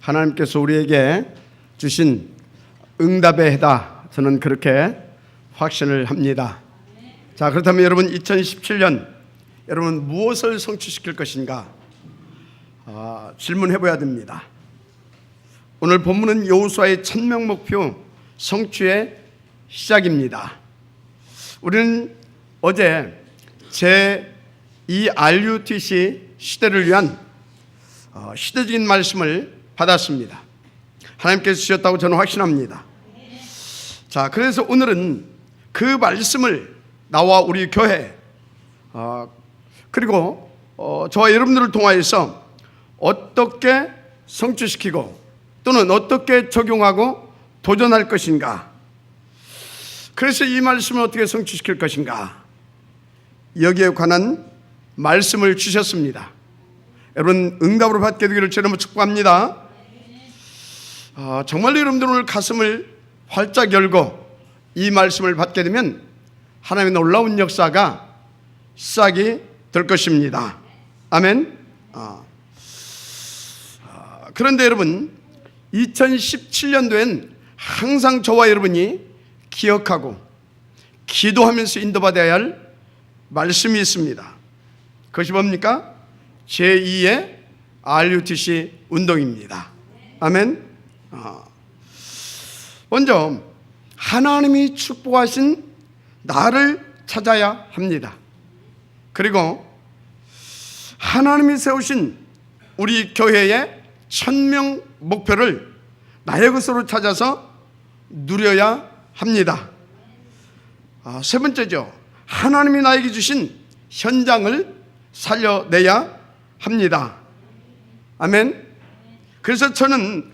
하나님께서 우리에게 주신 응답의 해다, 저는 그렇게 확신을 합니다. 자, 그렇다면 여러분, 2017년 여러분 무엇을 성취시킬 것인가 질문해 봐야 됩니다. 오늘 본문은 여호수아의 천명 목표 성취의 시작입니다. 우리는 어제 제2 RUTC 시대를 위한 시대적인 말씀을 받았습니다. 하나님께서 주셨다고 저는 확신합니다. 자, 그래서 오늘은 그 말씀을 나와 우리 교회 그리고 저와 여러분들을 통하여서 어떻게 성취시키고 또는 어떻게 적용하고 도전할 것인가, 그래서 이 말씀을 어떻게 성취시킬 것인가, 여기에 관한 말씀을 주셨습니다. 여러분, 응답으로 받게 되기를 저는 축복합니다. 정말 여러분들 오늘 가슴을 활짝 열고 이 말씀을 받게 되면 하나님의 놀라운 역사가 시작이 될 것입니다. 아멘. 그런데 여러분, 2017년도엔 항상 저와 여러분이 기억하고 기도하면서 인도받아야 할 말씀이 있습니다. 그것이 뭡니까? 제2의 RUTC 운동입니다. 아멘. 먼저 하나님이 축복하신 나를 찾아야 합니다. 그리고 하나님이 세우신 우리 교회의 1000명 목표를 나의 것으로 찾아서 누려야 합니다. 세 번째죠. 하나님이 나에게 주신 현장을 살려내야 합니다. 아멘. 그래서 저는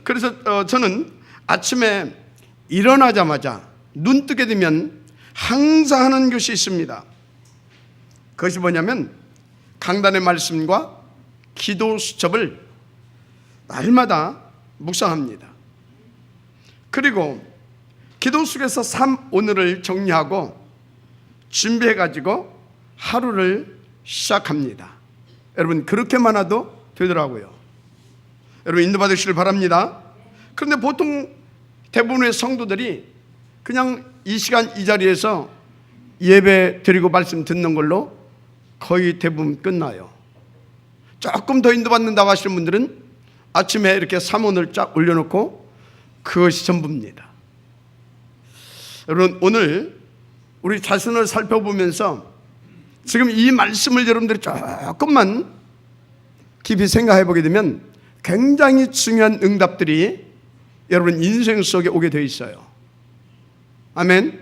아침에 일어나자마자 눈 뜨게 되면 항상 하는 것이 있습니다. 그것이 뭐냐면 강단의 말씀과 기도 수첩을 날마다 묵상합니다. 그리고 기도 속에서 오늘을 정리하고 준비해가지고 하루를 시작합니다. 여러분, 그렇게만 해도 되더라고요. 여러분, 인도받으시길 바랍니다. 그런데 보통 대부분의 성도들이 그냥 이 시간 이 자리에서 예배 드리고 말씀 듣는 걸로 거의 대부분 끝나요. 조금 더 인도받는다고 하시는 분들은 아침에 이렇게 사문을 쫙 올려놓고 그것이 전부입니다. 여러분, 오늘 우리 자신을 살펴보면서 지금 이 말씀을 여러분들이 조금만 깊이 생각해 보게 되면 굉장히 중요한 응답들이 여러분 인생 속에 오게 되어 있어요. 아멘.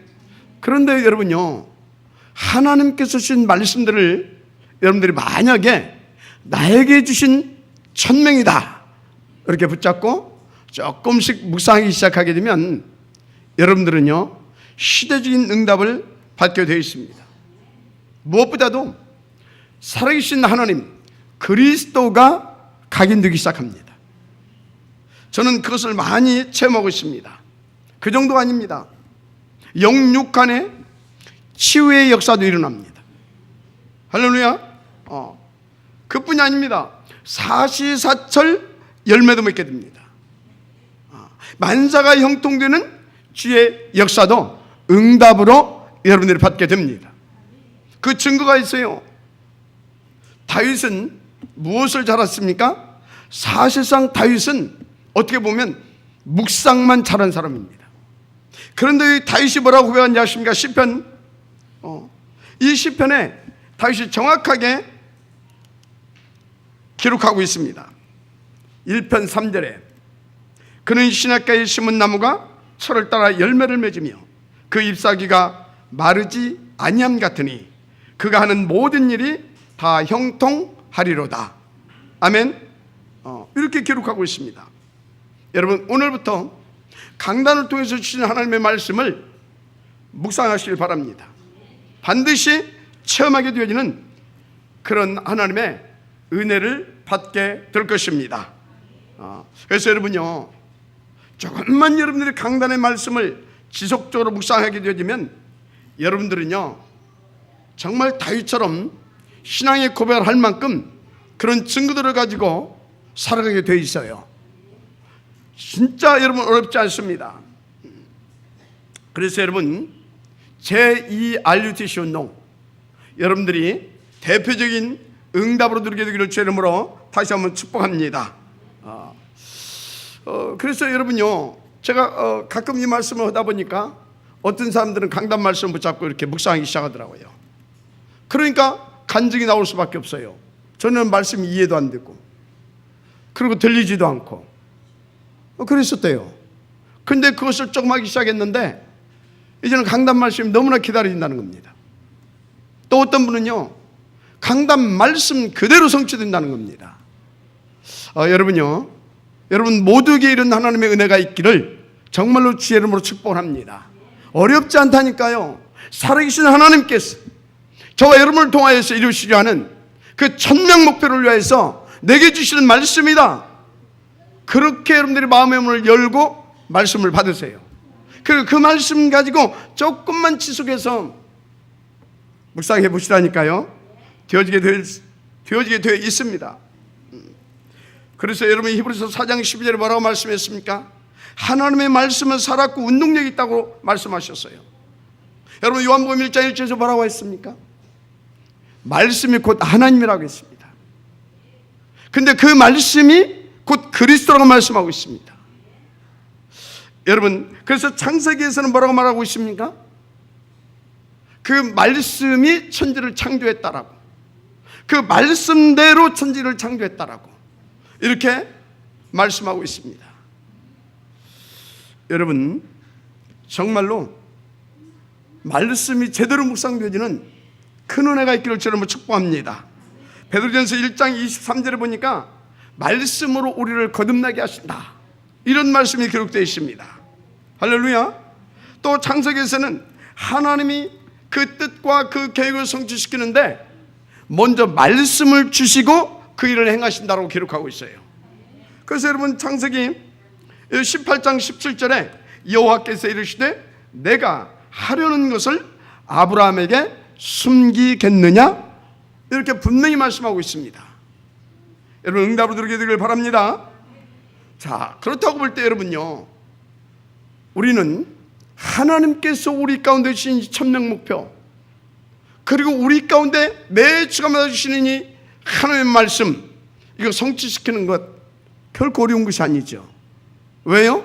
그런데 여러분요, 하나님께서 주신 말씀들을 여러분들이 만약에 나에게 주신 1000명이다 이렇게 붙잡고 조금씩 묵상하기 시작하게 되면 여러분들은요, 시대적인 응답을 받게 되어 있습니다. 무엇보다도 살아계신 하나님 그리스도가 각인되기 시작합니다. 저는 그것을 많이 체험하고 있습니다. 그 정도가 아닙니다. 영육간에 치유의 역사도 일어납니다. 할렐루야. 그뿐이 아닙니다. 사시사철 열매도 맺게 됩니다. 만사가 형통되는 주의 역사도 응답으로 여러분들이 받게 됩니다. 그 증거가 있어요. 다윗은 무엇을 잘했습니까? 사실상 다윗은 어떻게 보면 묵상만 잘한 사람입니다. 그런데 다윗이 뭐라고 고백하는지 아십니까? 시편, 이 시편에 다윗이 정확하게 기록하고 있습니다. 1편 3절에 그는 시냇가에 심은 나무가 철을 따라 열매를 맺으며 그 잎사귀가 마르지 아니함 같으니 그가 하는 모든 일이 다 형통하리로다. 아멘. 이렇게 기록하고 있습니다. 여러분, 오늘부터 강단을 통해서 주신 하나님의 말씀을 묵상하시길 바랍니다. 반드시 체험하게 되어지는 그런 하나님의 은혜를 받게 될 것입니다. 그래서 여러분요, 조금만 여러분들이 강단의 말씀을 지속적으로 묵상하게 되어지면 여러분들은요, 정말 다윗처럼 신앙의 고백을 할 만큼 그런 증거들을 가지고 살아가게 돼 있어요. 진짜 여러분 어렵지 않습니다. 그래서 여러분 제2 RUTC 운동 여러분들이 대표적인 응답으로 누리게 되기를 주의 이름으로 다시 한번 축복합니다. 그래서 여러분요, 제가 가끔 이 말씀을 하다 보니까 어떤 사람들은 강단 말씀을 붙잡고 이렇게 묵상하기 시작하더라고요. 그러니까 간증이 나올 수밖에 없어요. 저는 말씀이 이해도 안 되고 그리고 들리지도 않고 그랬었대요. 근데 그것을 조금 하기 시작했는데 이제는 강단 말씀이 너무나 기다려진다는 겁니다. 또 어떤 분은요, 강단 말씀 그대로 성취된다는 겁니다. 여러분요, 여러분 모두에게 이런 하나님의 은혜가 있기를 정말로 주의 이름으로 축복합니다. 어렵지 않다니까요. 살아계신 하나님께서 저와 여러분을 통하여서 이루시려 하는 그 천명 목표를 위해서 내게 주시는 말씀이다. 그렇게 여러분들이 마음의 문을 열고 말씀을 받으세요. 그리고 그 말씀 가지고 조금만 지속해서 묵상해 보시라니까요. 되어지게 되어 있습니다. 그래서 여러분 히브리서 4장 12절에 뭐라고 말씀했습니까? 하나님의 말씀은 살았고 운동력이 있다고 말씀하셨어요. 여러분 요한복음 1장 1절에서 뭐라고 했습니까? 말씀이 곧 하나님이라고 했습니다. 근데 그 말씀이 곧 그리스도라고 말씀하고 있습니다. 여러분 그래서 창세기에서는 뭐라고 말하고 있습니까? 그 말씀이 천지를 창조했다라고, 그 말씀대로 천지를 창조했다라고 이렇게 말씀하고 있습니다. 여러분 정말로 말씀이 제대로 묵상되어지는 큰 은혜가 있기를 저는 축복합니다. 베드로전서 1장 23절에 보니까 말씀으로 우리를 거듭나게 하신다, 이런 말씀이 기록되어 있습니다. 할렐루야. 또 창세기에서는 하나님이 그 뜻과 그 계획을 성취시키는데 먼저 말씀을 주시고 그 일을 행하신다고 기록하고 있어요. 그래서 여러분 창세기 18장 17절에 여호와께서 이르시되 내가 하려는 것을 아브라함에게 숨기겠느냐, 이렇게 분명히 말씀하고 있습니다. 여러분 응답을 드리게 되길 바랍니다. 자, 그렇다고 볼 때 여러분요, 우리는 하나님께서 우리 가운데 주신 천명 목표, 그리고 우리 가운데 매주마다 주시는 이 하나님의 말씀, 이거 성취시키는 것 결코 어려운 것이 아니죠. 왜요?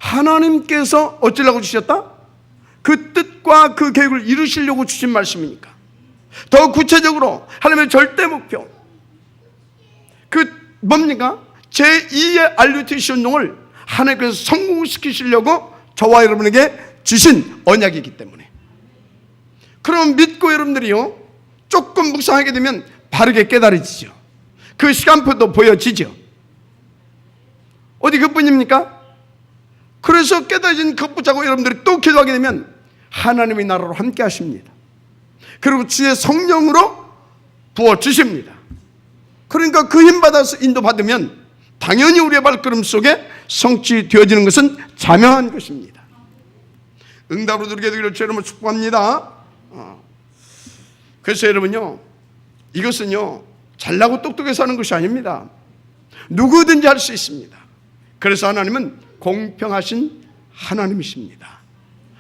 하나님께서 어찌라고 주셨다? 그 뜻과 그 계획을 이루시려고 주신 말씀이니까. 더 구체적으로 하나님의 절대 목표, 그 뭡니까? 제2의 RUTC 운동을 하나님께서 성공시키시려고 저와 여러분에게 주신 언약이기 때문에, 그럼 믿고 여러분들이요 조금 묵상하게 되면 바르게 깨달아지죠. 그 시간표도 보여지죠. 어디 그뿐입니까? 그래서 깨달아진 그 붙잡고 여러분들이 또 기도하게 되면 하나님의 나라로 함께 하십니다. 그리고 주의 성령으로 부어주십니다. 그러니까 그 힘 받아서 인도받으면 당연히 우리의 발걸음 속에 성취되어지는 것은 자명한 것입니다. 응답으로 누리게 되기를 주의 이름으로 축복합니다. 그래서 여러분요, 이것은요 잘나고 똑똑해서 하는 것이 아닙니다. 누구든지 할 수 있습니다. 그래서 하나님은 공평하신 하나님이십니다.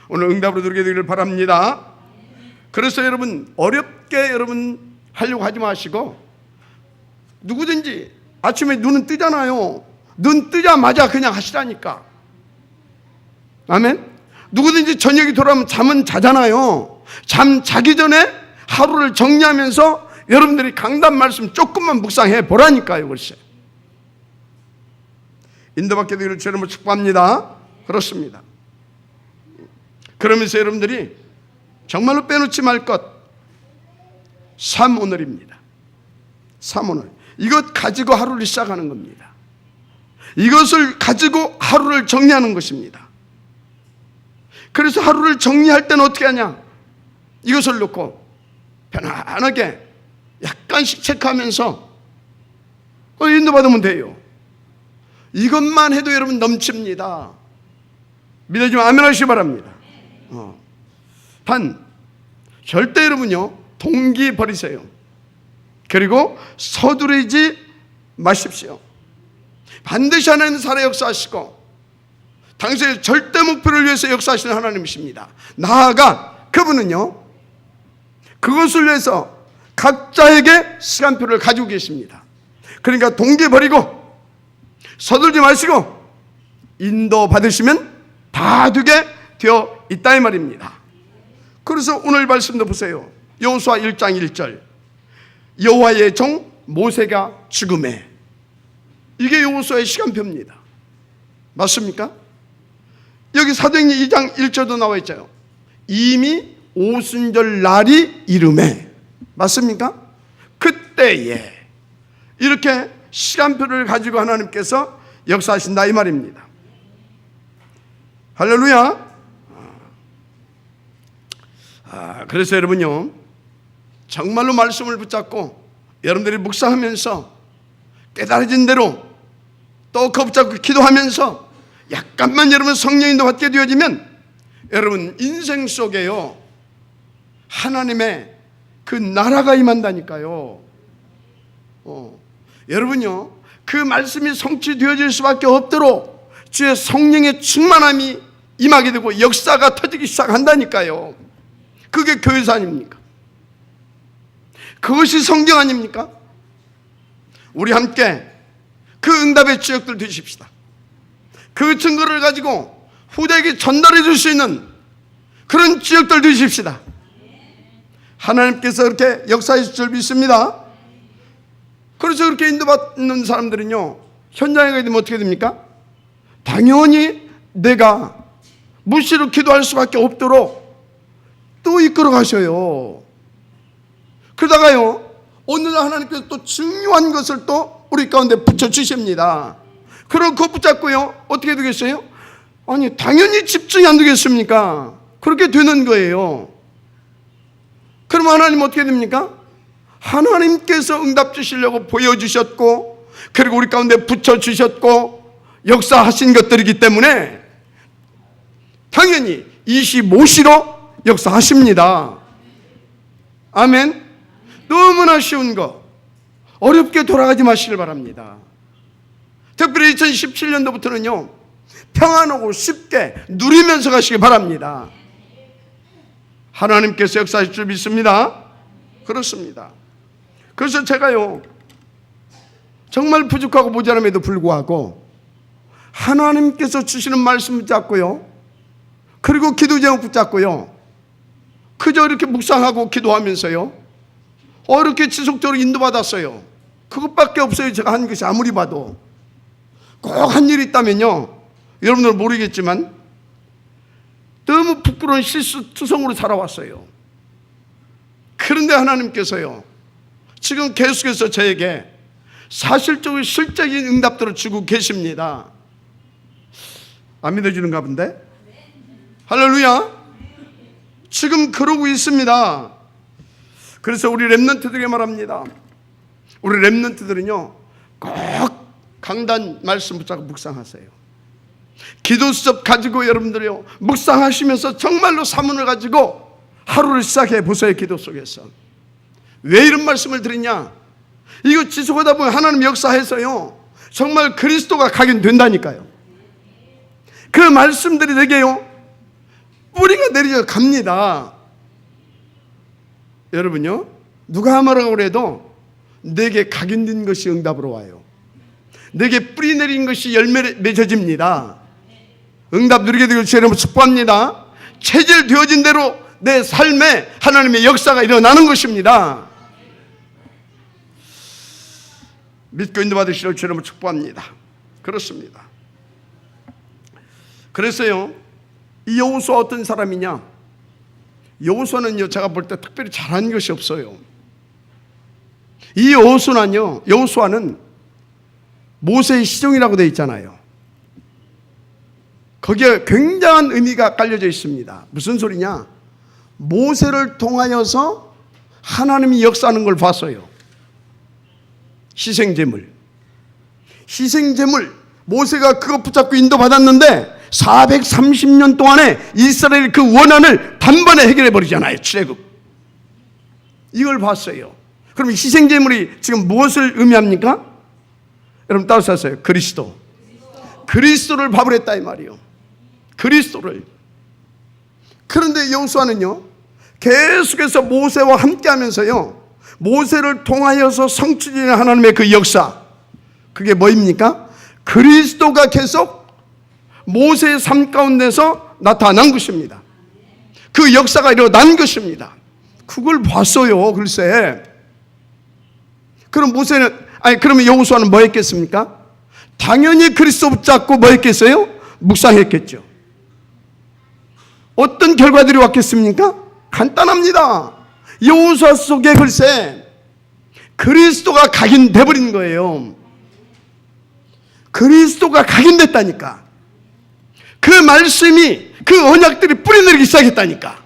오늘 응답으로 누리게 되기를 바랍니다. 그래서 여러분 어렵게 여러분 하려고 하지 마시고, 누구든지 아침에 눈은 뜨잖아요. 눈 뜨자마자 그냥 하시라니까. 아멘. 누구든지 저녁이 돌아오면 잠은 자잖아요. 잠 자기 전에 하루를 정리하면서 여러분들이 강단 말씀 조금만 묵상해 보라니까요. 글쎄. 인도받게 되기를 주의 이름으로 축복합니다. 그렇습니다. 그러면서 여러분들이 정말로 빼놓지 말 것, 삼오늘입니다. 삼오늘. 이것 가지고 하루를 시작하는 겁니다. 이것을 가지고 하루를 정리하는 것입니다. 그래서 하루를 정리할 때는 어떻게 하냐? 이것을 놓고 편안하게 약간씩 체크하면서 인도받으면 돼요. 이것만 해도 여러분 넘칩니다. 믿어지면 아멘 하시기 바랍니다. 단 절대 여러분요 동기 버리세요. 그리고 서두르지 마십시오. 반드시 하나님 살아 역사하시고 당신의 절대 목표를 위해서 역사하시는 하나님이십니다. 나아가 그분은요, 그것을 위해서 각자에게 시간표를 가지고 계십니다. 그러니까 동기 버리고 서둘지 마시고 인도 받으시면 다 되게 되어 있다 이 말입니다. 그래서 오늘 말씀도 보세요. 여호수아 1장 1절, 여호와의 종 모세가 죽음에, 이게 여호수아의 시간표입니다. 맞습니까? 여기 사도행전 2장 1절도 나와 있죠. 이미 오순절 날이 이름에, 맞습니까? 그때에 이렇게 시간표를 가지고 하나님께서 역사하신다 이 말입니다. 할렐루야. 그래서 여러분요, 정말로 말씀을 붙잡고 여러분들이 묵상하면서 깨달아진 대로 또 그거 붙잡고 기도하면서 약간만 여러분 성령인도 받게 되어지면 여러분 인생 속에요, 하나님의 그 나라가 임한다니까요. 여러분요, 그 말씀이 성취되어질 수밖에 없도록 주의 성령의 충만함이 임하게 되고 역사가 터지기 시작한다니까요. 그게 교회사 아닙니까? 그것이 성경 아닙니까? 우리 함께 그 응답의 주역들 되십시다. 그 증거를 가지고 후대에게 전달해 줄 수 있는 그런 주역들 되십시다. 하나님께서 그렇게 역사하실 줄 믿습니다. 그래서 그렇게 인도받는 사람들은요, 현장에 가게 되면 어떻게 됩니까? 당연히 내가 무시로 기도할 수밖에 없도록 또 이끌어 가셔요. 그러다가요, 어느 날 하나님께서 또 중요한 것을 또 우리 가운데 붙여주십니다. 그럼 그거 붙잡고요, 어떻게 되겠어요? 아니, 당연히 집중이 안 되겠습니까? 그렇게 되는 거예요. 그럼 하나님 어떻게 됩니까? 하나님께서 응답 주시려고 보여주셨고, 그리고 우리 가운데 붙여주셨고 역사하신 것들이기 때문에 당연히 25시로 역사하십니다. 아멘. 너무나 쉬운 거 어렵게 돌아가지 마시길 바랍니다. 특별히 2017년도부터는요, 평안하고 쉽게 누리면서 가시기 바랍니다. 하나님께서 역사하실 줄 믿습니다. 그렇습니다. 그래서 제가요, 정말 부족하고 모자람에도 불구하고 하나님께서 주시는 말씀 붙잡고요, 그리고 기도 제목 붙잡고요, 그저 이렇게 묵상하고 기도하면서요, 이렇게 지속적으로 인도받았어요. 그것밖에 없어요. 제가 한 것이 아무리 봐도. 꼭 한 일이 있다면요, 여러분들 모르겠지만 너무 부끄러운 실수투성으로 살아왔어요. 그런데 하나님께서요, 지금 계속해서 저에게 사실적으로 실적인 응답들을 주고 계십니다. 안 믿어지는가 본데? 할렐루야. 지금 그러고 있습니다. 그래서 우리 렘넌트들에게 말합니다. 우리 렘넌트들은요, 꼭 강단 말씀 붙잡고 묵상하세요. 기도 수첩 가지고 여러분들이요, 묵상하시면서 정말로 사문을 가지고 하루를 시작해 보세요. 기도 속에서. 왜 이런 말씀을 드리냐? 이거 지속하다 보면 하나님 역사해서요, 정말 그리스도가 각인된다니까요. 그 말씀들이 되게요, 뿌리가 내려 갑니다. 여러분요, 누가 뭐라고 그래도 내게 각인된 것이 응답으로 와요. 내게 뿌리 내린 것이 열매 맺어집니다. 응답 누리게 되길 주의 이름으로 축복합니다. 체질되어진 대로 내 삶에 하나님의 역사가 일어나는 것입니다. 믿고 인도받으시기를 주의 이름으로 축복합니다. 그렇습니다. 그래서요, 이 여호수아 어떤 사람이냐? 여호수아는요, 제가 볼 때 특별히 잘한 것이 없어요. 이 여호수아는 모세의 시종이라고 되어 있잖아요. 거기에 굉장한 의미가 깔려져 있습니다. 무슨 소리냐? 모세를 통하여서 하나님이 역사하는 걸 봤어요. 희생제물, 모세가 그거 붙잡고 인도받았는데 430년 동안에 이스라엘 그 원한을 단번에 해결해 버리잖아요. 출애굽. 이걸 봤어요. 그럼 희생제물이 지금 무엇을 의미합니까? 여러분 따라서 하세요. 그리스도를 밥을 했다 이 말이요. 그리스도를. 그런데 여호수아는요 계속해서 모세와 함께 하면서요 모세를 통하여서 성취되는 하나님의 그 역사, 그게 뭐입니까? 그리스도가 계속 모세의 삶 가운데서 나타난 것입니다. 그 역사가 일어난 것입니다. 그걸 봤어요. 글쎄. 그럼 그러면 여호수아는 뭐 했겠습니까? 당연히 그리스도 붙잡고 뭐 했겠어요? 묵상했겠죠. 어떤 결과들이 왔겠습니까? 간단합니다. 여호수아 속에 글쎄 그리스도가 각인돼 버린 거예요. 그리스도가 각인됐다니까. 그 말씀이, 그 언약들이 뿌리내리기 시작했다니까.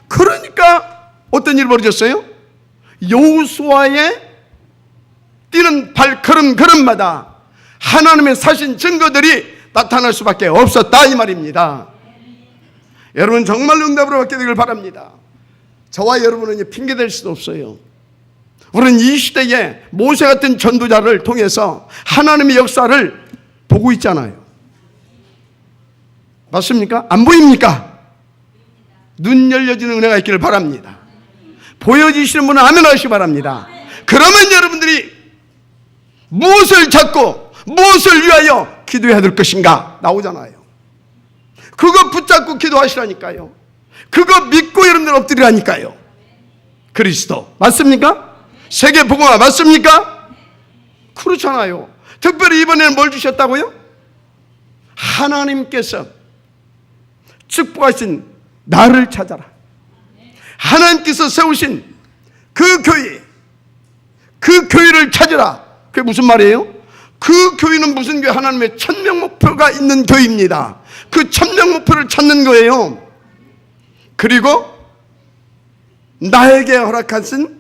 그러니까 어떤 일이 벌어졌어요? 여호수아의 뛰는 걸음마다 하나님의 사신 증거들이 나타날 수밖에 없었다 이 말입니다. 여러분 정말 응답으로 받게 되길 바랍니다. 저와 여러분은 핑계 댈 수도 없어요. 우리는 이 시대에 모세 같은 전도자를 통해서 하나님의 역사를 보고 있잖아요. 맞습니까? 안 보입니까? 눈 열려지는 은혜가 있기를 바랍니다. 보여지시는 분은 아멘 하시기 바랍니다. 그러면 여러분들이 무엇을 찾고 무엇을 위하여 기도해야 될 것인가 나오잖아요. 그거 붙잡고 기도하시라니까요. 그거 믿고 여러분들 엎드리라니까요. 그리스도 맞습니까? 세계 복음화 맞습니까? 그렇잖아요. 특별히 이번에는 뭘 주셨다고요? 하나님께서 축복하신 나를 찾아라. 하나님께서 세우신 그 교회, 그 교회를 찾으라. 그게 무슨 말이에요? 그 교회는 무슨 교회? 하나님의 천명 목표가 있는 교회입니다. 그 천명 목표를 찾는 거예요. 그리고 나에게 허락하신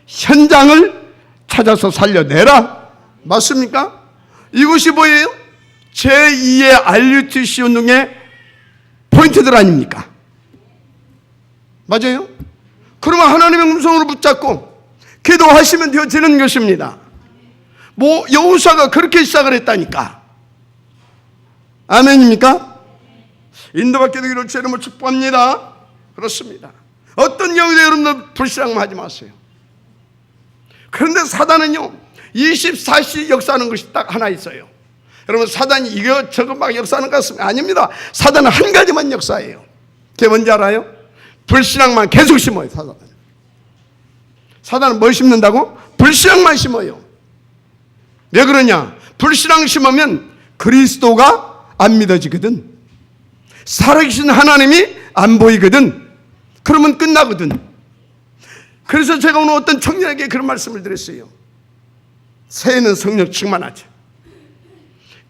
현장을 찾아서 살려내라. 맞습니까? 이것이 뭐예요? 제2의 RUTC 운동의 포인트들 아닙니까? 맞아요? 그러면 하나님의 음성으로 붙잡고 기도하시면 되어지는 것입니다. 여호수아가 그렇게 시작을 했다니까. 아멘입니까? 인도받게 되기를 주 이름으로 축복합니다. 그렇습니다. 어떤 경우도 여러분들 불신앙만 하지 마세요. 그런데 사단은요 24시 역사하는 것이 딱 하나 있어요. 여러분 사단이 이거 저거 막 역사하는 것 같습니다. 아닙니다. 사단은 한 가지만 역사해요. 그게 뭔지 알아요? 불신앙만 계속 심어요. 사단은 뭘 심는다고? 불신앙만 심어요. 왜 그러냐? 불신앙 심으면 그리스도가 안 믿어지거든. 살아계신 하나님이 안 보이거든. 그러면 끝나거든. 그래서 제가 오늘 어떤 청년에게 그런 말씀을 드렸어요. 새해는 성령 충만하죠.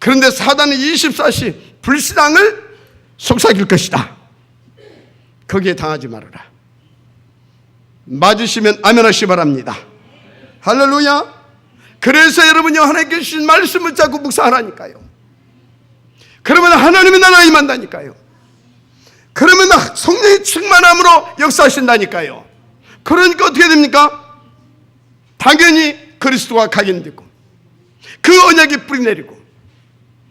그런데 사단은 24시 불신앙을 속삭일 것이다. 거기에 당하지 말아라. 맞으시면 아멘 하시기 바랍니다. 할렐루야. 그래서 여러분이 하나님께 주신 말씀을 자꾸 묵상하라니까요. 그러면 하나님의 나라가 임한다니까요. 그러면 성령의 충만함으로 역사하신다니까요. 그러니까 어떻게 됩니까? 당연히 그리스도가 각인되고 그 언약이 뿌리내리고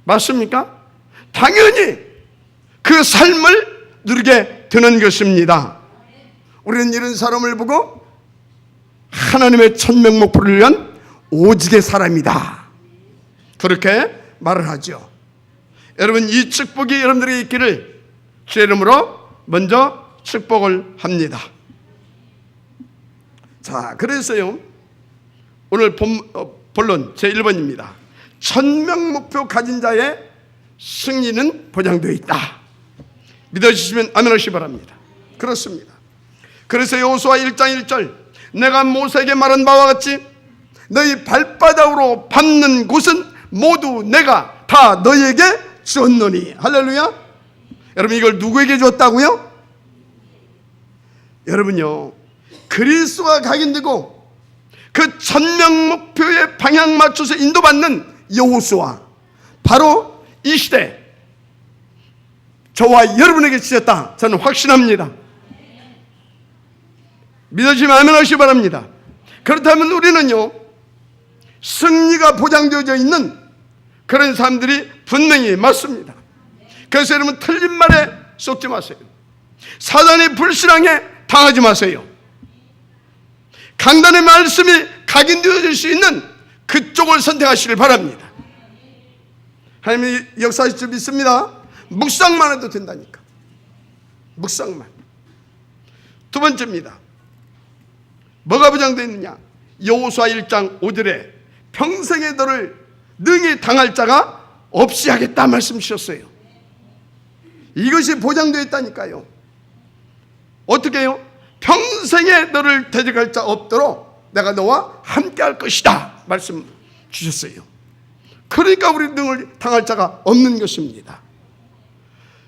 맞습니까? 당연히 그 삶을 누리게 되는 것입니다. 우리는 이런 사람을 보고 하나님의 천명 목표를 위한 오직의 사람이다. 그렇게 말을 하죠. 여러분 이 축복이 여러분들에게 있기를 주의 이름으로 먼저 축복을 합니다. 자, 그래서요 오늘 본론 제1번입니다. 천명 목표 가진 자의 승리는 보장되어 있다. 믿어주시면 아멘 하시기 바랍니다. 그렇습니다. 그래서 여호수아 1장 1절 내가 모세에게 말한 바와 같이 너희 발바닥으로 밟는 곳은 모두 내가 다 너희에게 주었노니. 할렐루야. 여러분 이걸 누구에게 줬다고요? 여러분요 그리스도가 각인되고 그 천명 목표의 방향 맞춰서 인도받는 여호수아 바로 이 시대 저와 여러분에게 주셨다. 저는 확신합니다. 믿어지면 아멘 하시기 바랍니다. 그렇다면 우리는요 승리가 보장되어져 있는 그런 사람들이 분명히 맞습니다. 그래서 여러분 틀린 말에 속지 마세요. 사단의 불신앙에 당하지 마세요. 강단의 말씀이 각인되어질 수 있는 그쪽을 선택하시길 바랍니다. 하나님이 역사하실 줄 믿습니다. 묵상만 해도 된다니까. 묵상만. 두 번째입니다. 뭐가 보장되어 있느냐? 여호수아 1장 5절에 평생에 너를 능히 당할 자가 없이 하겠다 말씀 주셨어요. 이것이 보장되어 있다니까요. 어떻게 해요? 평생에 너를 대적할 자 없도록 내가 너와 함께 할 것이다 말씀 주셨어요. 그러니까 우리 능을 당할 자가 없는 것입니다.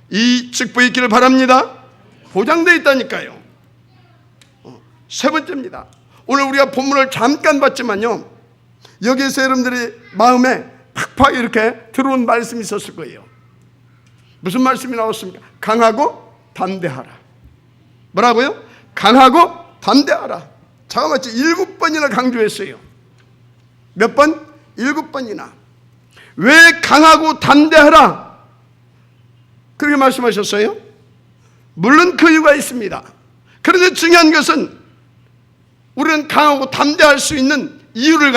이 직분이 있기를 바랍니다. 보장되어 있다니까요. 세 번째입니다. 오늘 우리가 본문을 잠깐 봤지만요, 여기에서 여러분들이 마음에 팍팍 이렇게 들어온 말씀이 있었을 거예요. 무슨 말씀이 나왔습니까? 강하고 담대하라. 뭐라고요? 강하고 담대하라. 자그마치 7번이나 강조했어요. 몇 번? 7번이나. 왜 강하고 담대하라 그렇게 말씀하셨어요? 물론 그 이유가 있습니다. 그런데 중요한 것은 우리는 강하고 담대할 수 있는 이유를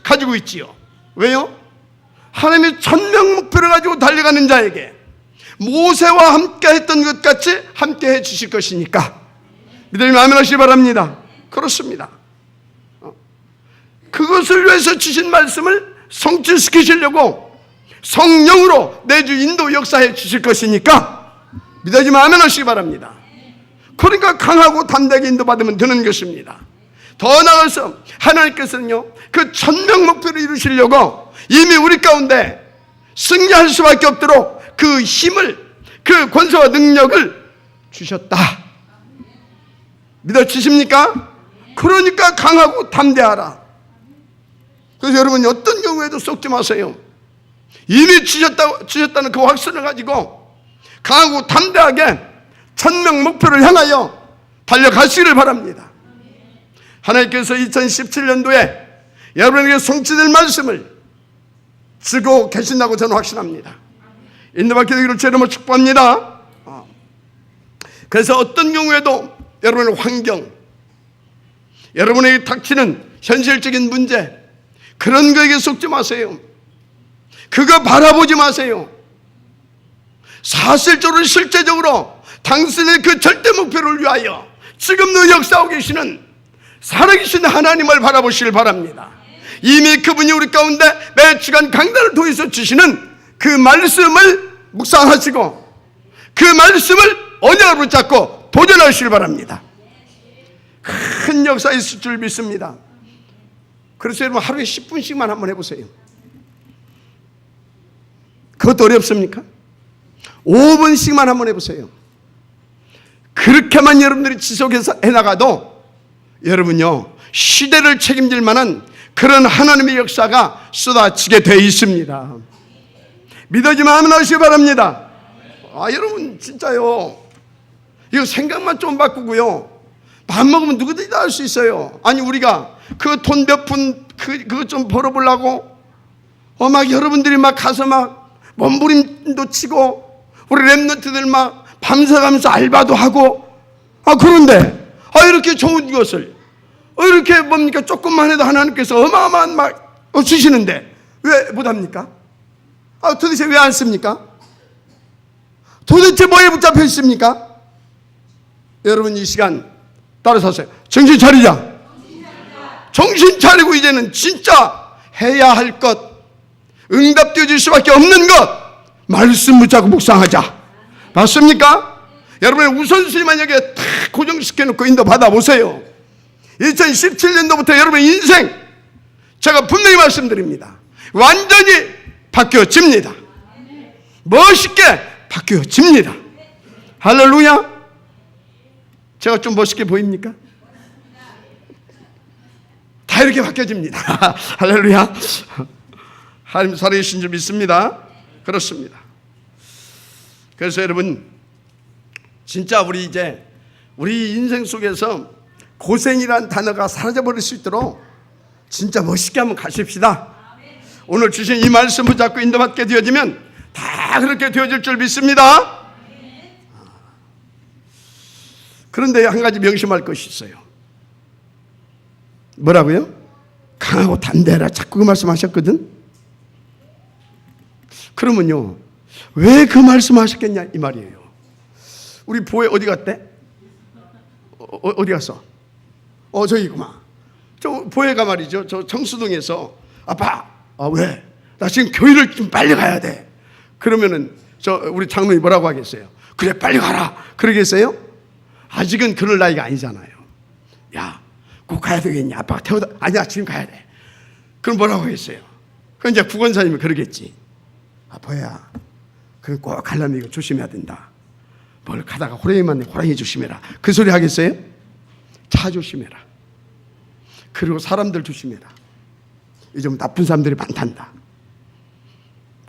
가지고 있지요. 왜요? 하나님이 천명 목표를 가지고 달려가는 자에게 모세와 함께 했던 것 같이 함께 해 주실 것이니까 믿으면 아멘 하시기 바랍니다. 그렇습니다. 그것을 위해서 주신 말씀을 성취시키시려고 성령으로 내주 인도 역사해 주실 것이니까 믿어지면 아멘 하시기 바랍니다. 그러니까 강하고 담대하게 인도받으면 되는 것입니다. 더 나아가서 하나님께서는요, 그 천명 목표를 이루시려고 이미 우리 가운데 승리할 수밖에 없도록 그 힘을, 그 권세와 능력을 주셨다. 믿어지십니까? 그러니까 강하고 담대하라. 그래서 여러분이 어떤 경우에도 속지 마세요. 이미 주셨다는 그 확신을 가지고 강하고 담대하게 천명 목표를 향하여 달려가시기를 바랍니다. 하나님께서 2017년도에 여러분에게 성취될 말씀을 주고 계신다고 저는 확신합니다. 인도받게 되기를 주님으로 축복합니다. 그래서 어떤 경우에도 여러분의 환경, 여러분에게 닥치는 현실적인 문제, 그런 거에게 속지 마세요. 그거 바라보지 마세요. 사실적으로 실제적으로 당신의 그 절대 목표를 위하여 지금도 역사하고 계시는 살아계신 하나님을 바라보시길 바랍니다. 이미 그분이 우리 가운데 매 주간 강단을 통해서 주시는 그 말씀을 묵상하시고 그 말씀을 언약으로 붙잡고 도전하시길 바랍니다. 큰 역사 있을 줄 믿습니다. 그래서 여러분 하루에 10분씩만 한번 해보세요. 그것도 어렵습니까? 5분씩만 한번 해보세요. 그렇게만 여러분들이 지속해서 해나가도 여러분요, 시대를 책임질 만한 그런 하나님의 역사가 쏟아지게 되어 있습니다. 믿어지면 아멘 하시기 바랍니다. 여러분 진짜요, 이거 생각만 좀 바꾸고요, 밥 먹으면 누구든지 다 할 수 있어요. 아니 우리가 그 돈 몇 푼 그거 좀 벌어보려고 막 여러분들이 막 가서 막 몸부림도 치고 우리 랩런트들 막 밤새가면서 알바도 하고 그런데 이렇게 좋은 것을 이렇게 뭡니까 조금만 해도 하나님께서 어마어마한 막 주시는데 왜 못합니까? 도대체 왜 안 씁니까? 도대체 뭐에 붙잡혀 있습니까? 여러분 이 시간 따라서 하세요. 정신 차리자. 정신 차리고 이제는 진짜 해야 할 것, 응답되어질 수밖에 없는 것, 말씀 붙잡고 묵상하자. 맞습니까? 여러분의 우선순위만 여기에 탁 고정시켜놓고 인도 받아보세요. 2017년도부터 여러분의 인생, 제가 분명히 말씀드립니다, 완전히 바뀌어집니다. 멋있게 바뀌어집니다. 할렐루야. 제가 좀 멋있게 보입니까? 다 이렇게 바뀌어집니다. 할렐루야. 하나님 살아계신 줄 믿습니다. 그렇습니다. 그래서 여러분 진짜 우리 이제 우리 인생 속에서 고생이란 단어가 사라져버릴 수 있도록 진짜 멋있게 한번 가십시다. 오늘 주신 이 말씀 붙잡고 인도받게 되어지면 다 그렇게 되어질 줄 믿습니다. 그런데 한 가지 명심할 것이 있어요. 뭐라고요? 강하고 담대하라. 자꾸 그 말씀하셨거든. 그러면요, 왜 그 말씀하셨겠냐 이 말이에요. 우리 보혜 어디 갔대? 어디 갔어? 저기구만. 저 보혜가 말이죠. 저 청수동에서 아빠, 왜? 나 지금 교회를 좀 빨리 가야 돼. 그러면은 우리 장로님 뭐라고 하겠어요? 그래 빨리 가라. 그러겠어요? 아직은 그럴 나이가 아니잖아요. 야, 꼭 가야 되겠니? 아빠가 태워다. 아니야, 지금 가야 돼. 그럼 뭐라고 하겠어요? 그럼 이제 국원사님이 그러겠지. 보혜야, 그 꼭 가려면 이거 조심해야 된다. 뭘 가다가 호랑이 만나 호랑이 조심해라. 그 소리 하겠어요? 차 조심해라. 그리고 사람들 조심해라. 요즘 나쁜 사람들이 많단다.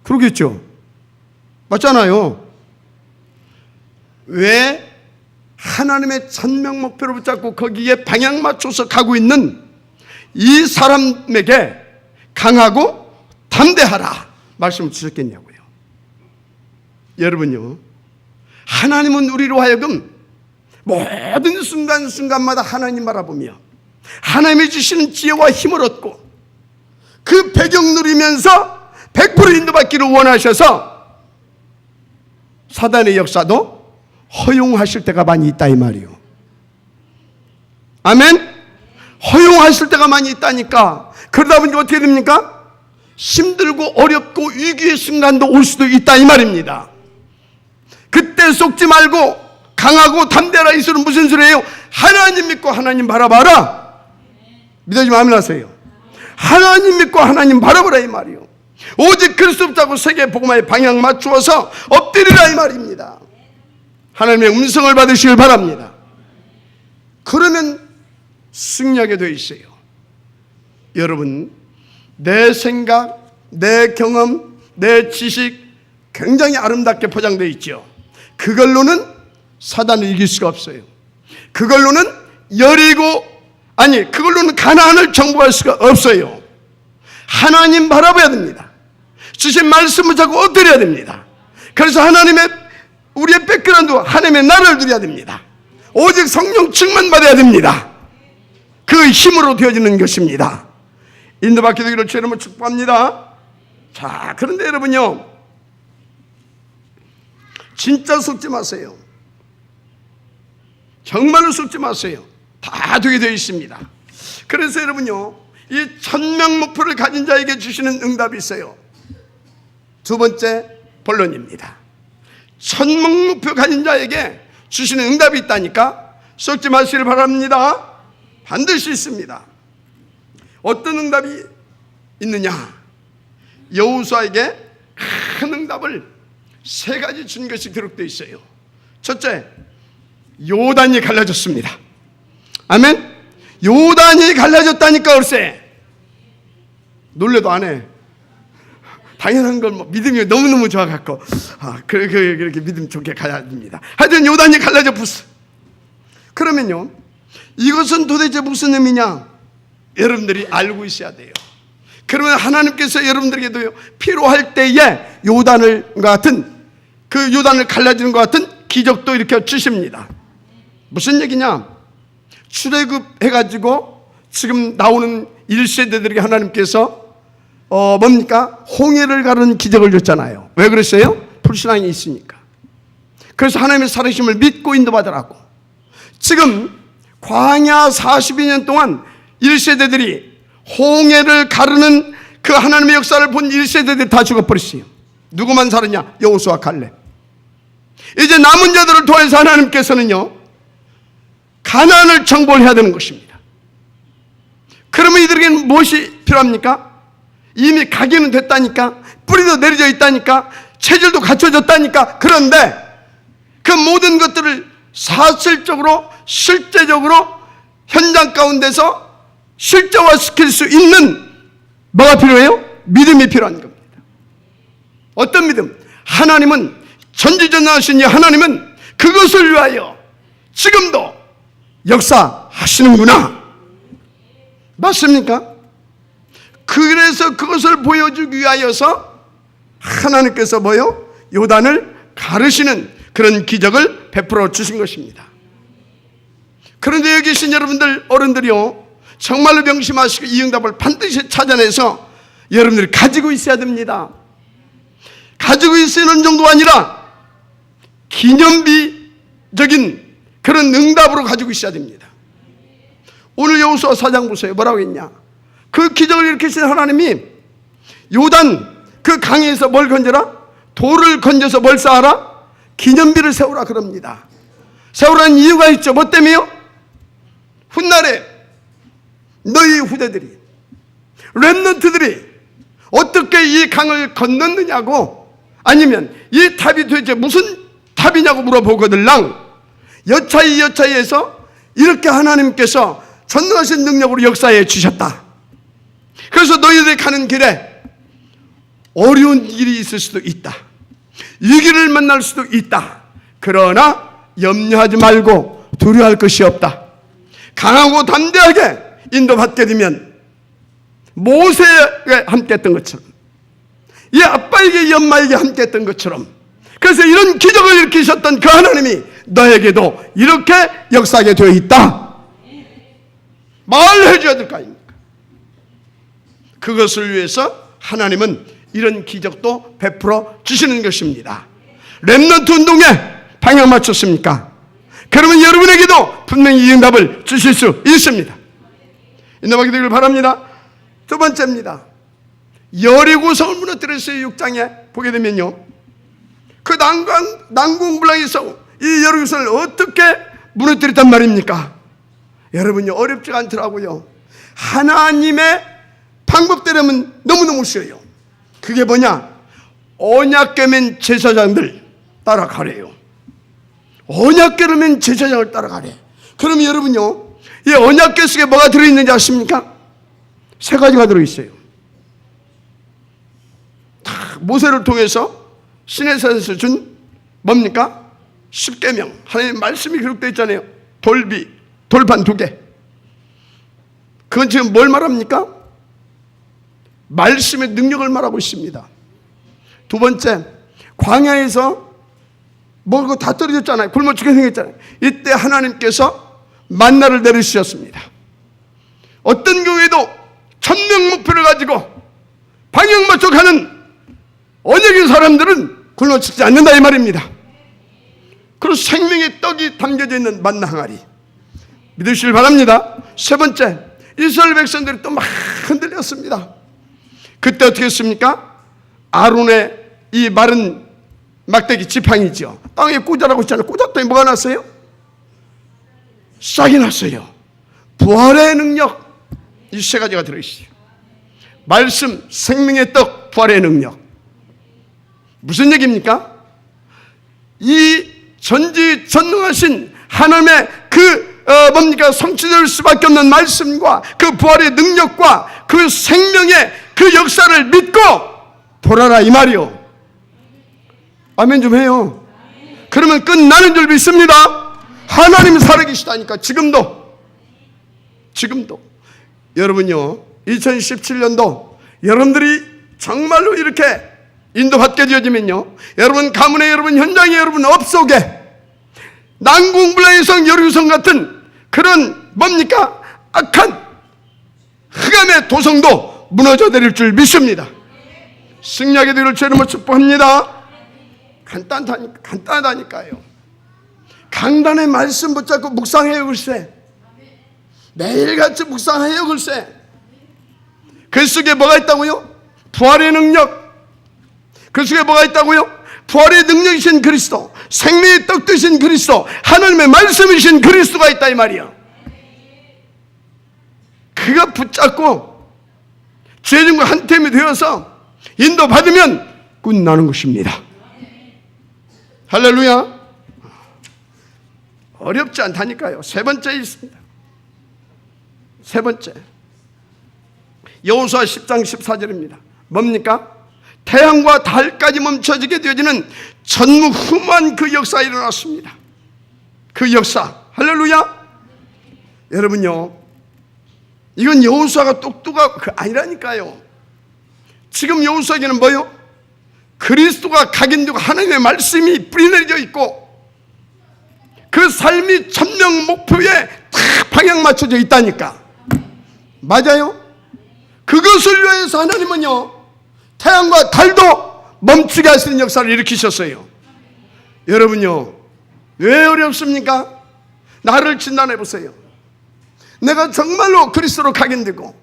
그러겠죠. 맞잖아요. 왜 하나님의 천명 목표를 붙잡고 거기에 방향 맞춰서 가고 있는 이 사람에게 강하고 담대하라 말씀을 주셨겠냐고요. 여러분요, 하나님은 우리로 하여금 모든 순간순간마다 하나님 바라보며 하나님이 주시는 지혜와 힘을 얻고 그 배경 누리면서 100% 인도받기를 원하셔서 사단의 역사도 허용하실 때가 많이 있다 이 말이요. 아멘? 허용하실 때가 많이 있다니까. 그러다 보니까 어떻게 됩니까? 힘들고 어렵고 위기의 순간도 올 수도 있다 이 말입니다. 그때 속지 말고 강하고 담대하라 이 소리는 무슨 소리예요? 하나님 믿고 하나님 바라봐라. 믿어지면 아멘 하세요. 하나님 믿고 하나님 바라보라 이 말이요. 오직 그리스도 붙잡고 세계 복음화의 방향 맞추어서 엎드리라 이 말입니다. 하나님의 음성을 받으시길 바랍니다. 그러면 승리하게 되어 있어요. 여러분, 내 생각, 내 경험, 내 지식 굉장히 아름답게 포장되어 있죠. 그걸로는 사단을 이길 수가 없어요. 그걸로는 그걸로는 가나안을 정복할 수가 없어요. 하나님 바라봐야 됩니다. 주신 말씀을 자꾸 엎드려야 됩니다. 그래서 우리의 백그라운드 하나님의 나라를 누려야 됩니다. 오직 성령 충만받아야 됩니다. 그 힘으로 되어지는 것입니다. 인도받게 되기를 주의 이름으로 축복합니다. 자, 그런데 여러분요, 진짜 속지 마세요. 정말로 속지 마세요. 다 되게 되어 있습니다. 그래서 여러분요, 이 천명 목표를 가진 자에게 주시는 응답이 있어요. 두 번째 본론입니다. 천명 목표 가진 자에게 주시는 응답이 있다니까 속지 마시길 바랍니다. 반드시 있습니다. 어떤 응답이 있느냐? 여호수아에게 큰 응답을 세 가지 준 것이 기록되어 있어요. 첫째, 요단이 갈라졌습니다. 아멘. 요단이 갈라졌다니까 글쎄. 놀래도 안 해. 당연한 걸 믿음이 너무너무 좋아갖고 그렇게 믿음 좋게 가야 됩니다. 하여튼 요단이 갈라져 붙어. 그러면요, 이것은 도대체 무슨 의미냐? 여러분들이 알고 있어야 돼요. 그러면 하나님께서 여러분들에게도 필요할 때에 요단을 갈라지는 것 같은 기적도 일으켜 주십니다. 무슨 얘기냐? 출애굽해가지고 지금 나오는 1세대들에게 하나님께서 뭡니까? 홍해를 가르는 기적을 줬잖아요. 왜 그랬어요? 불신앙이 있으니까. 그래서 하나님의 살아계심을 믿고 인도받으라고. 지금 광야 42년 동안 1세대들이 홍해를 가르는 그 하나님의 역사를 본 1세대들이 다 죽어버렸어요. 누구만 살았냐? 여호수아 갈렙. 이제 남은 자들을 통해서 하나님께서는요, 가나안을 정복해야 되는 것입니다. 그러면 이들에게는 무엇이 필요합니까? 이미 가기는 됐다니까, 뿌리도 내려져 있다니까, 체질도 갖춰졌다니까. 그런데 그 모든 것들을 사실적으로 실제적으로 현장 가운데서 실제화시킬 수 있는 뭐가 필요해요? 믿음이 필요한 겁니다. 어떤 믿음? 하나님은 전지전능하신 이 하나님은 그것을 위하여 지금도 역사하시는구나. 맞습니까? 그래서 그것을 보여주기 위하여서 하나님께서 뭐요? 요단을 가르시는 그런 기적을 베풀어 주신 것입니다. 그런데 여기 계신 여러분들 어른들이요, 정말로 명심하시고 이 응답을 반드시 찾아내서 여러분들이 가지고 있어야 됩니다. 가지고 있는 정도가 아니라 기념비적인 그런 응답으로 가지고 있어야 됩니다. 오늘 여호수아 4장 보세요. 뭐라고 했냐? 그 기적을 일으키신 하나님이 요단 그 강에서 뭘 건져라? 돌을 건져서 뭘 쌓아라? 기념비를 세우라 그럽니다. 세우라는 이유가 있죠. 뭐 때문에요? 훗날에 너희 후대들이, 렘넌트들이 어떻게 이 강을 건넜느냐고, 아니면 이 탑이 도대체 무슨 탑이냐고 물어보거들랑 여차이에서 이렇게 하나님께서 전능하신 능력으로 역사해 주셨다. 그래서 너희들이 가는 길에 어려운 길이 있을 수도 있다. 위기를 만날 수도 있다. 그러나 염려하지 말고 두려워할 것이 없다. 강하고 담대하게 인도받게 되면 모세에게 함께했던 것처럼, 이 아빠에게 이 엄마에게 함께했던 것처럼, 그래서 이런 기적을 일으키셨던 그 하나님이 너에게도 이렇게 역사하게 되어 있다. 말해줘야 될 거 아닙니까? 그것을 위해서 하나님은 이런 기적도 베풀어 주시는 것입니다. 렘넌트 운동에 방향 맞췄습니까? 그러면 여러분에게도 분명히 이 응답을 주실 수 있습니다. 인도받게 되길 바랍니다. 두 번째입니다. 여리고성을 무너뜨렸어요. 6장에 보게 되면요, 그 난공불락에서 이 여리고성을 어떻게 무너뜨렸단 말입니까? 여러분요, 어렵지가 않더라고요. 하나님의 방법대로면 너무너무 쉬워요. 그게 뭐냐? 언약궤면 제사장들 따라가래요. 언약궤면 제사장을 따라가래. 그러면 여러분요, 이 언약궤 속에 뭐가 들어있는지 아십니까? 세 가지가 들어있어요. 모세를 통해서 시내산에서 준 뭡니까? 10계명, 하나님의 말씀이 기록되어 있잖아요. 돌비, 돌판 2개. 그건 지금 뭘 말합니까? 말씀의 능력을 말하고 있습니다. 두 번째, 광야에서 먹고 다 떨어졌잖아요. 굶어 죽게 생겼잖아요. 이때 하나님께서 만나를 내리셨습니다. 어떤 경우에도 천명 목표를 가지고 방향 맞춰 가는 언약의 사람들은 굶어 죽지 않는다 이 말입니다. 그리고 생명의 떡이 담겨져 있는 만나 항아리 믿으시길 바랍니다. 세 번째, 이스라엘 백성들이 또 막 흔들렸습니다. 그때 어떻게 했습니까? 아론의 이 마른 막대기 지팡이죠. 땅에 꽂아라고 있잖아요. 꽂았더니 뭐가 났어요? 싹이 났어요. 부활의 능력, 이 세 가지가 들어있어요. 말씀, 생명의 떡, 부활의 능력. 무슨 얘기입니까? 이 전지전능하신 하나님의 뭡니까? 성취될 수밖에 없는 말씀과 그 부활의 능력과 그 생명의 그 역사를 믿고 돌아라 이 말이요. 아멘 좀 해요. 그러면 끝나는 줄 믿습니다. 하나님이 살아계시다니까. 지금도 여러분요, 2017년도 여러분들이 정말로 이렇게 인도받게 되어지면요, 여러분 가문에, 여러분 현장에, 여러분 업 속에 난공불락의 성 여리고성 같은 그런 뭡니까? 악한 흑암의 도성도 무너져 내릴 줄 믿습니다. 승리하게 되기를 주의 이름으로 축복합니다. 간단하다니까요. 강단의 말씀 붙잡고 묵상해요 글쎄. 매일같이 묵상해요 글쎄. 그 속에 뭐가 있다고요? 부활의 능력. 그 속에 뭐가 있다고요? 부활의 능력이신 그리스도, 생명의 떡 되신 그리스도, 하나님의 말씀이신 그리스도가 있다 이 말이야. 그가 붙잡고 죄진과 한 템이 되어서 인도받으면 끝나는 것입니다. 할렐루야. 어렵지 않다니까요. 세 번째 있습니다. 세 번째, 여호수아 10장 14절입니다. 뭡니까? 태양과 달까지 멈춰지게 되어지는 전무후무한 그 역사가 일어났습니다. 그 역사, 할렐루야. 여러분요, 이건 여호수아가 똑똑하고 아니라니까요. 지금 여호수아에게는 뭐요? 그리스도가 각인되고 하나님의 말씀이 뿌리내려 있고 그 삶이 천명 목표에 딱 방향 맞춰져 있다니까. 맞아요? 그것을 위해서 하나님은요, 태양과 달도 멈추게 하시는 역사를 일으키셨어요. 여러분요, 왜 어렵습니까? 나를 진단해 보세요. 내가 정말로 그리스도로 각인되고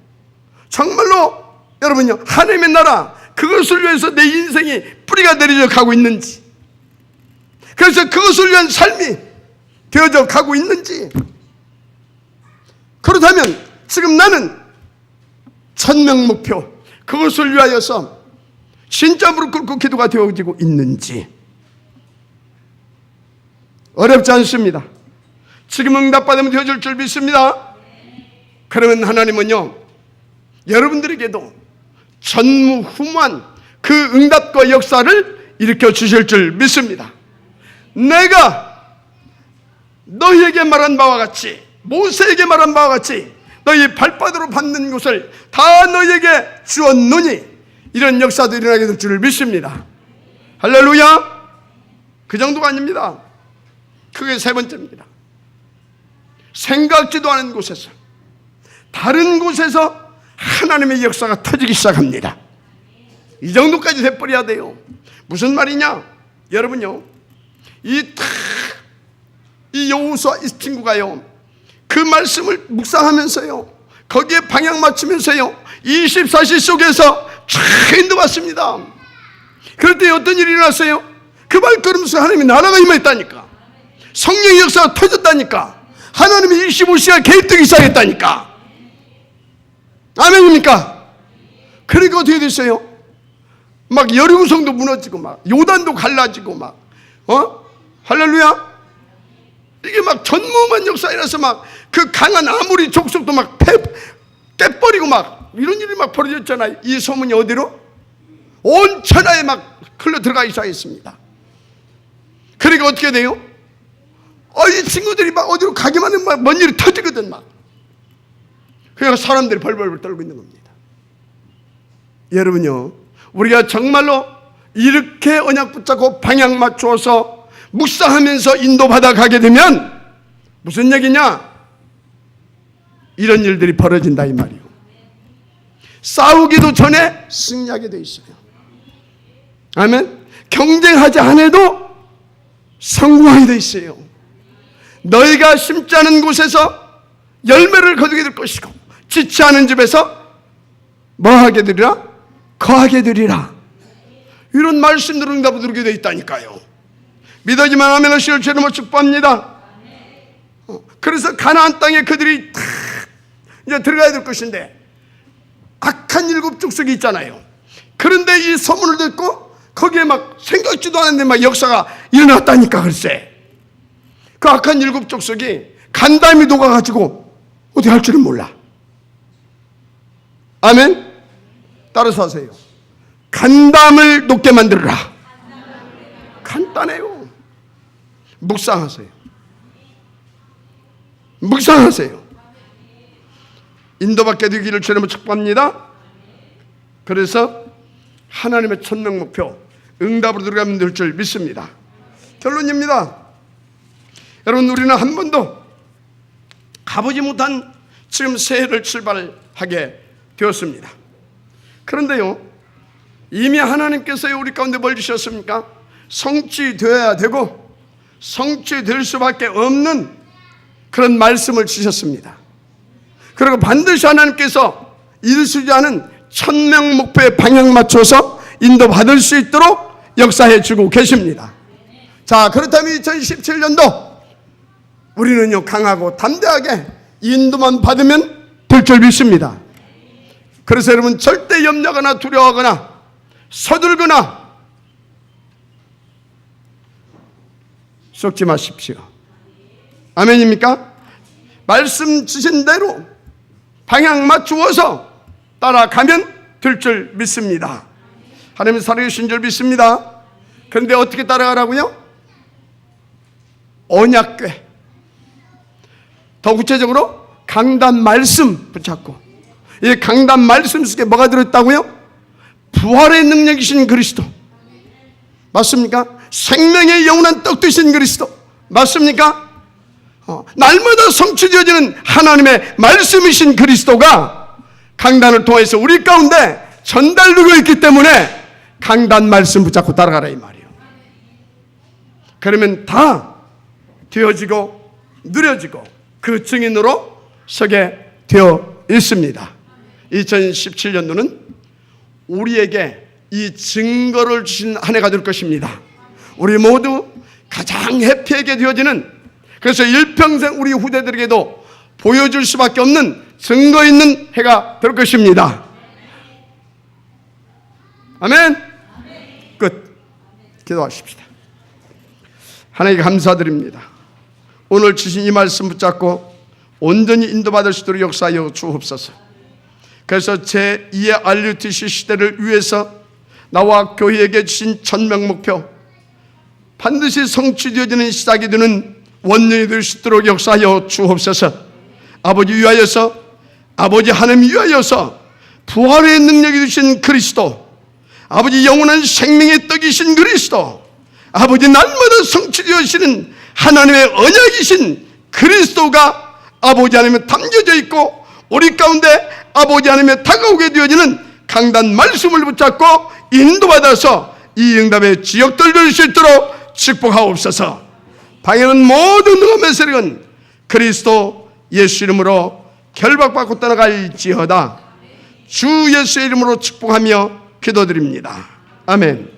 정말로 여러분요, 하나님의 나라 그것을 위해서 내 인생이 뿌리가 내려져 가고 있는지, 그래서 그것을 위한 삶이 되어져 가고 있는지, 그렇다면 지금 나는 천명 목표 그것을 위하여서 진짜 무릎 꿇고 기도가 되어지고 있는지. 어렵지 않습니다. 지금 응답받으면 되어질 줄 믿습니다. 그러면 하나님은요, 여러분들에게도 전무후무한 그 응답과 역사를 일으켜 주실 줄 믿습니다. 내가 너희에게 말한 바와 같이, 모세에게 말한 바와 같이 너희 발바닥으로 밟는 곳을 다 너희에게 주었노니 이런 역사도 일어나게 될 줄 믿습니다. 할렐루야. 그 정도가 아닙니다. 그게 세 번째입니다. 생각지도 않은 곳에서, 다른 곳에서 하나님의 역사가 터지기 시작합니다. 이 정도까지 돼버려야 돼요. 무슨 말이냐? 여러분요, 이 여호수아 이 친구가요, 그 말씀을 묵상하면서요, 거기에 방향 맞추면서요, 24시 속에서 쫙 인도받습니다. 그럴 때 어떤 일이 일어났어요? 그 발걸음 속에 하나님의 나라가 임했다니까. 성령의 역사가 터졌다니까. 하나님의 25시간 개입되기 시작했다니까. 아멘입니까? 그러니까 어떻게 됐어요? 막 여리고성도 무너지고 막 요단도 갈라지고 막 할렐루야. 이게 막 전무후무한 역사이라서 막 그 강한 아모리 족속도 막 깨버리고 막 이런 일이 막 벌어졌잖아요. 이 소문이 어디로? 온 천하에 막 흘러 들어가기 시작했습니다. 그러니까 어떻게 돼요? 이 친구들이 막 어디로 가기만 하면 막 뭔 일이 터지거든 막. 그러니까 사람들이 벌벌벌 떨고 있는 겁니다. 여러분요, 우리가 정말로 이렇게 언약 붙잡고 방향 맞추어서 묵상하면서 인도받아 가게 되면 무슨 얘기냐? 이런 일들이 벌어진다 이 말이요. 싸우기도 전에 승리하게 돼 있어요. 아멘. 경쟁하지 않아도 성공하게 돼 있어요. 너희가 심지 않은 곳에서 열매를 거두게 될 것이고 짓지 않은 집에서 뭐하게 되리라? 거하게 되리라. 이런 말씀들을 응답을 들게 돼 있다니까요. 믿어지만 하면 하실 주님을 축복합니다. 그래서 가나안 땅에 그들이 다 이제 들어가야 될 것인데 악한 7 족속이 있잖아요. 그런데 이 소문을 듣고 거기에 막 생각지도 않았는데 막 역사가 일어났다니까. 글쎄 그 악한 7 족속이 간담이 녹아가지고 어떻게 할 줄은 몰라. 아멘. 따라서 하세요. 간담을 녹게 만들어라. 간단해요. 묵상하세요. 묵상하세요. 인도받게 되기를 주님을 축복합니다. 그래서 하나님의 천명 목표 응답으로 들어가면 될 줄 믿습니다. 결론입니다. 여러분, 우리는 한 번도 가보지 못한 지금 새해를 출발하게 되었습니다. 그런데요, 이미 하나님께서 우리 가운데 뭘 주셨습니까? 성취되어야 되고 성취될 수밖에 없는 그런 말씀을 주셨습니다. 그리고 반드시 하나님께서 이루시지 않은 천명 목표에 방향 맞춰서 인도받을 수 있도록 역사해 주고 계십니다. 자, 그렇다면 2017년도 우리는요, 강하고 담대하게 인도만 받으면 될 줄 믿습니다. 그래서 여러분, 절대 염려하거나 두려워하거나 서둘거나 썩지 마십시오. 아멘입니까? 말씀 주신 대로 방향 맞추어서 따라가면 될 줄 믿습니다. 하나님 살아계신 줄 믿습니다. 그런데 어떻게 따라가라고요? 언약궤, 더 구체적으로 강단 말씀 붙잡고, 이 강단 말씀 속에 뭐가 들어있다고요? 부활의 능력이신 그리스도. 맞습니까? 생명의 영원한 떡 되신 그리스도. 맞습니까? 날마다 성취되어지는 하나님의 말씀이신 그리스도가 강단을 통해서 우리 가운데 전달되고 있기 때문에 강단 말씀 붙잡고 따라가라 이 말이에요. 그러면 다 되어지고 누려지고 그 증인으로 서게 되어 있습니다. 2017년도는 우리에게 이 증거를 주신 한 해가 될 것입니다. 우리 모두 가장 해피하게 되어지는, 그래서 일평생 우리 후대들에게도 보여줄 수밖에 없는 증거 있는 해가 될 것입니다. 아멘. 끝. 기도하십시다. 하나님께 감사드립니다. 오늘 주신 이 말씀 붙잡고 온전히 인도받을 수 있도록 역사하여 주옵소서. 그래서 제2의 RUTC 시대를 위해서 나와 교회에게 주신 전명 목표, 반드시 성취되어지는 시작이 되는 원년이 될 수 있도록 역사하여 주옵소서. 아버지 위하여서, 아버지 하나님 위하여서 부활의 능력이 되신 그리스도, 아버지 영원한 생명의 떡이신 그리스도, 아버지 날마다 성취되어지는 하나님의 언약이신 그리스도가 아버지 하나님에 담겨져 있고 우리 가운데 아버지 하나님에 다가오게 되어지는 강단 말씀을 붙잡고 인도받아서 이 응답의 지역들 될 수 있도록 축복하옵소서. 방해는 모든 응함의 세력은 그리스도 예수 이름으로 결박받고 떠나갈지어다. 주 예수의 이름으로 축복하며 기도드립니다. 아멘.